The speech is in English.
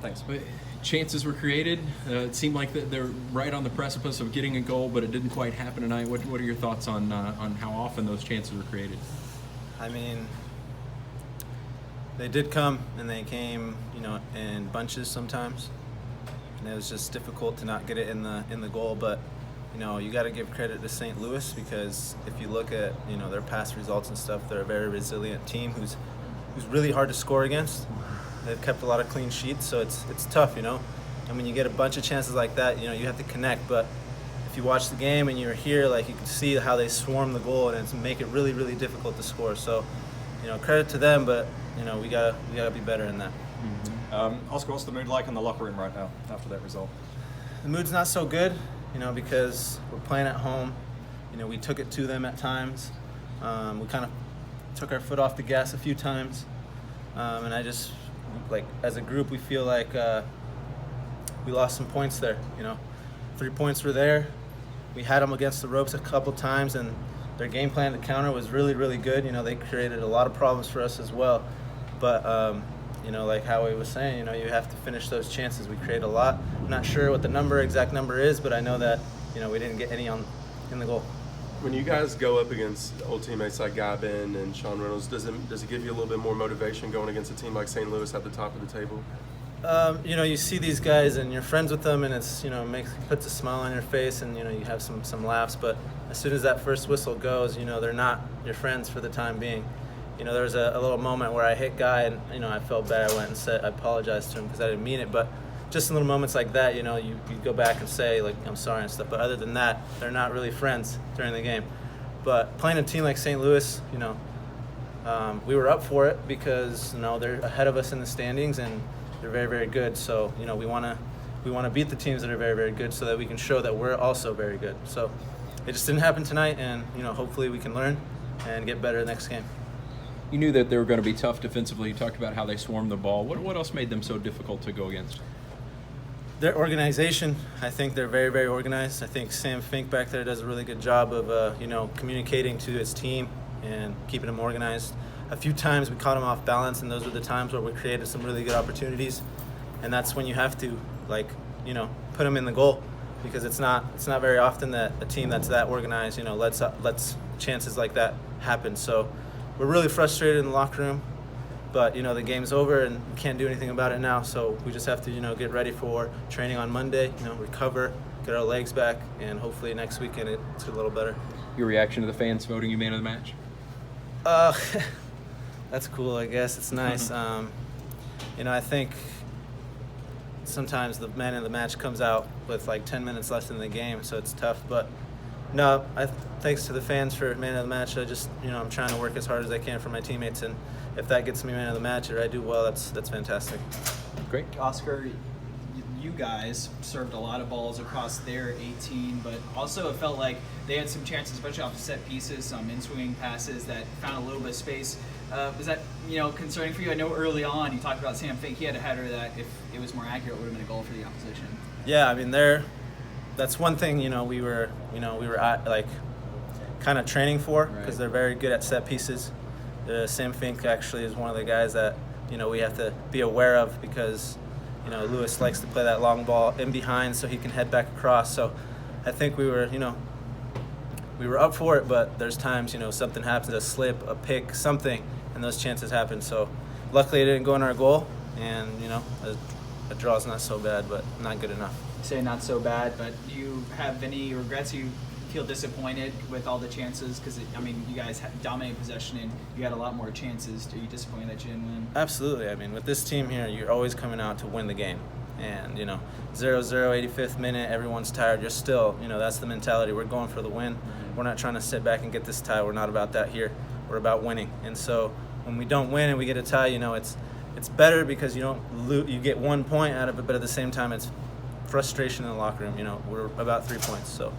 Thanks. But chances were created. It seemed like they're right on the precipice of getting a goal, but it didn't quite happen tonight. What are your thoughts on how often those chances were created? I mean, they did come, and they came, in bunches sometimes, and it was just difficult to not get it in the goal. But you got to give credit to St. Louis, because if you look at their past results and stuff, they're a very resilient team who's really hard to score against. They've kept a lot of clean sheets, so it's tough, And when you get a bunch of chances like that, you have to connect. But if you watch the game and you're here, you can see how they swarm the goal, and it's make it really, really difficult to score. So, credit to them, but we gotta be better in that. Mm-hmm. Oscar, what's the mood like in the locker room right now after that result? The mood's not so good, because we're playing at home. We took it to them at times. We kind of took our foot off the gas a few times, and I just, as a group, we feel like we lost some points there. 3 points were there. We had them against the ropes a couple times, and their game plan to counter was really, really good. They created a lot of problems for us as well. But, like Howie was saying, you have to finish those chances. We create a lot. I'm not sure what the exact number is, but I know that, we didn't get any in the goal. When you guys go up against old teammates like Guy Ben and Sean Reynolds, does it give you a little bit more motivation going against a team like St. Louis at the top of the table? You see these guys and you're friends with them, and it's puts a smile on your face, and you have some laughs. But as soon as that first whistle goes, they're not your friends for the time being. There was a little moment where I hit Guy, and I felt bad. I went and I apologized to him because I didn't mean it. But just in little moments like that, you go back and say I'm sorry and stuff. But other than that, they're not really friends during the game. But playing a team like St. Louis, we were up for it because they're ahead of us in the standings, and they're very, very good. So we want to beat the teams that are very, very good, so that we can show that we're also very good. So it just didn't happen tonight, and hopefully we can learn and get better next game. You knew that they were going to be tough defensively. You talked about how they swarmed the ball. What else made them so difficult to go against? Their organization. I think they're very, very organized. I think Sam Fink back there does a really good job of communicating to his team and keeping them organized. A few times we caught them off balance, and those were the times where we created some really good opportunities. And that's when you have to put them in the goal, because it's not very often that a team that's that organized lets chances like that happen. So we're really frustrated in the locker room, but the game's over and we can't do anything about it now. So we just have to get ready for training on Monday, recover, get our legs back, and hopefully next weekend it's a little better. Your reaction to the fans voting you man of the match? That's cool, I guess. It's nice. I think sometimes the man of the match comes out with 10 minutes left in the game, so it's tough. But no, thanks to the fans for man of the match. I'm trying to work as hard as I can for my teammates, and if that gets me man of the match or I do well, that's fantastic. Great. Oscar, you guys served a lot of balls across their 18, but also it felt like they had some chances, especially off the set pieces, some in-swinging passes that found a little bit of space. Was that concerning for you? I know early on you talked about Sam Fink. He had a header that, if it was more accurate, would have been a goal for the opposition. Yeah, I mean that's one thing we were kind of training for, because they're very good at set pieces. Sam Fink actually is one of the guys that we have to be aware of, because Lewis likes to play that long ball in behind so he can head back across. So I think we were up for it, but there's times something happens, a slip, a pick, something, and those chances happen. So luckily it didn't go in our goal, and a draw's not so bad, but not good enough. You say not so bad, but do you have any regrets? You feel disappointed with all the chances? Because you guys had dominated possession and you had a lot more chances. Are you disappointed that you didn't win? Absolutely. With this team here, you're always coming out to win the game. And 0-0, 85th minute, everyone's tired. You're still, that's the mentality. We're going for the win. We're not trying to sit back and get this tie. We're not about that here. We're about winning. And so when we don't win and we get a tie, it's better because you get 1 point out of it, but at the same time it's frustration in the locker room. We're about 3 points. So